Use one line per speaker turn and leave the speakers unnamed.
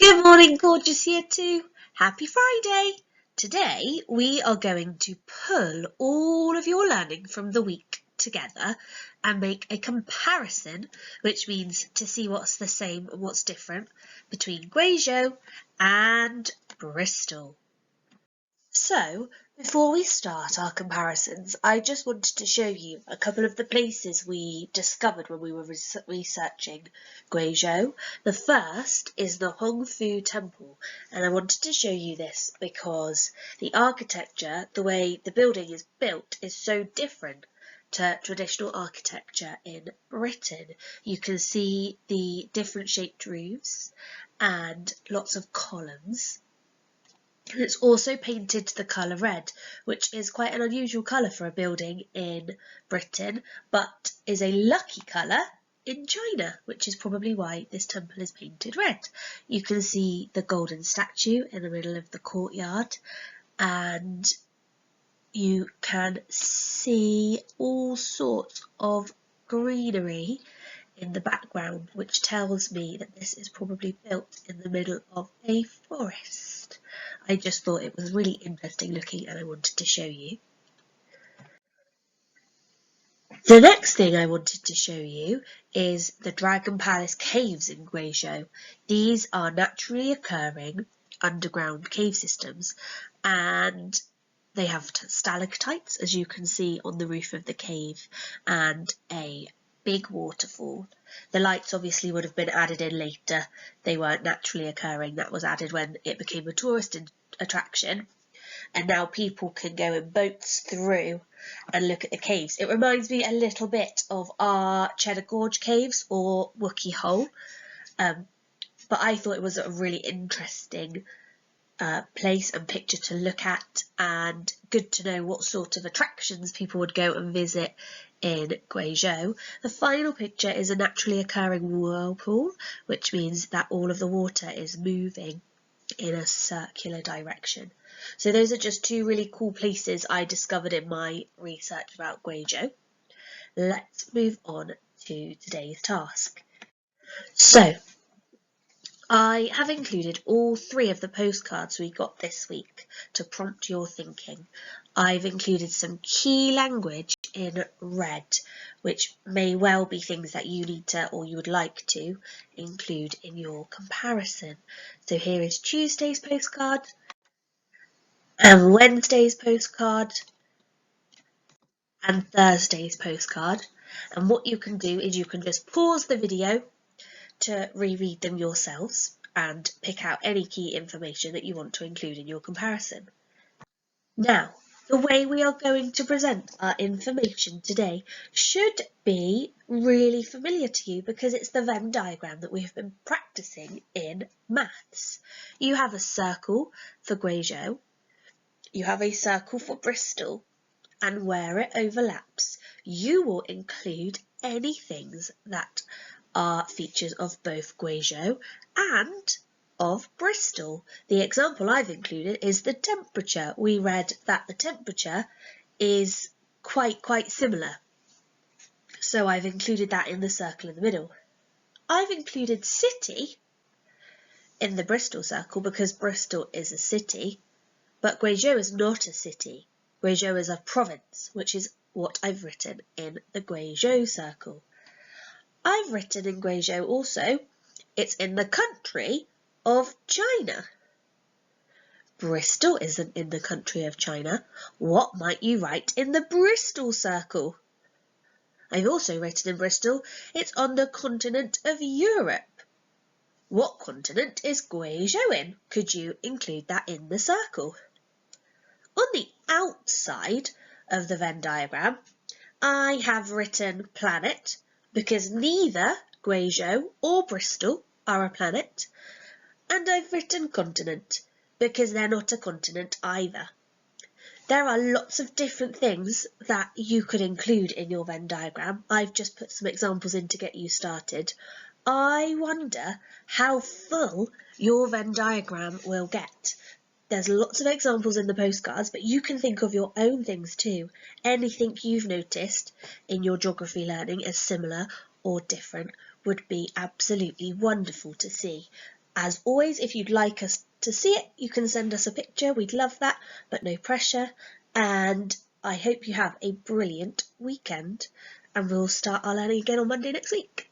Good morning, gorgeous year 2. Happy Friday. Today we are going to pull all of your learning from the week together and make a comparison, which means to see what's the same and what's different between Gwajo and Bristol. So, before we start our comparisons, I just wanted to show you a couple of the places we discovered when we were researching Gwajo. The first is the Hong Fu Temple, and I wanted to show you this because the architecture, the way the building is built, is so different to traditional architecture in Britain. You can see the different shaped roofs and lots of columns. And it's also painted the colour red, which is quite an unusual colour for a building in Britain, but is a lucky colour in China, which is probably why this temple is painted red. You can see the golden statue in the middle of the courtyard, and you can see all sorts of greenery in the background, which tells me that this is probably built in the middle of a forest. I just thought it was really interesting looking and I wanted to show you. The next thing I wanted to show you is the Dragon Palace caves in Gwajo. These are naturally occurring underground cave systems, and they have stalactites, as you can see on the roof of the cave, and a big waterfall. The lights obviously would have been added in later. They weren't naturally occurring. That was added when it became a tourist attraction, and now people can go in boats through and look at the caves. It reminds me a little bit of our Cheddar Gorge caves or Wookey Hole, but I thought it was a really interesting place and picture to look at, and good to know what sort of attractions people would go and visit in Gwajo. The final picture is a naturally occurring whirlpool, which means that all of the water is moving in a circular direction. So those are just two really cool places I discovered in my research about Gwajo. Let's move on to today's task. So, I have included all 3 of the postcards we got this week to prompt your thinking. I've included some key language in red, which may well be things that you need to or you would like to include in your comparison. So here is Tuesday's postcard and Wednesday's postcard and Thursday's postcard. And what you can do is you can just pause the video to reread them yourselves and pick out any key information that you want to include in your comparison. Now, the way we are going to present our information today should be really familiar to you because it's the Venn diagram that we've been practicing in maths. You have a circle for Gwajo, you have a circle for Bristol, and where it overlaps, you will include any things that are features of both Gwajo and of Bristol. The example I've included is the temperature. We read that the temperature is quite similar, so I've included that in the circle in the middle. I've included city in the Bristol circle because Bristol is a city, but Gwajo is not a city. Gwajo is a province, which is what I've written in the Gwajo circle. I've written in Gwajo also, it's in the country of China. Bristol isn't in the country of China. What might you write in the Bristol circle? I've also written in Bristol, it's on the continent of Europe. What continent is Gwajo in? Could you include that in the circle? On the outside of the Venn diagram, I have written planet, because neither Gwajo or Bristol are a planet, and I've written continent because they're not a continent either. There are lots of different things that you could include in your Venn diagram. I've just put some examples in to get you started. I wonder how full your Venn diagram will get. There's lots of examples in the postcards, but you can think of your own things too. Anything you've noticed in your geography learning as similar or different would be absolutely wonderful to see. As always, if you'd like us to see it, you can send us a picture. We'd love that, but no pressure. And I hope you have a brilliant weekend, and we'll start our learning again on Monday next week.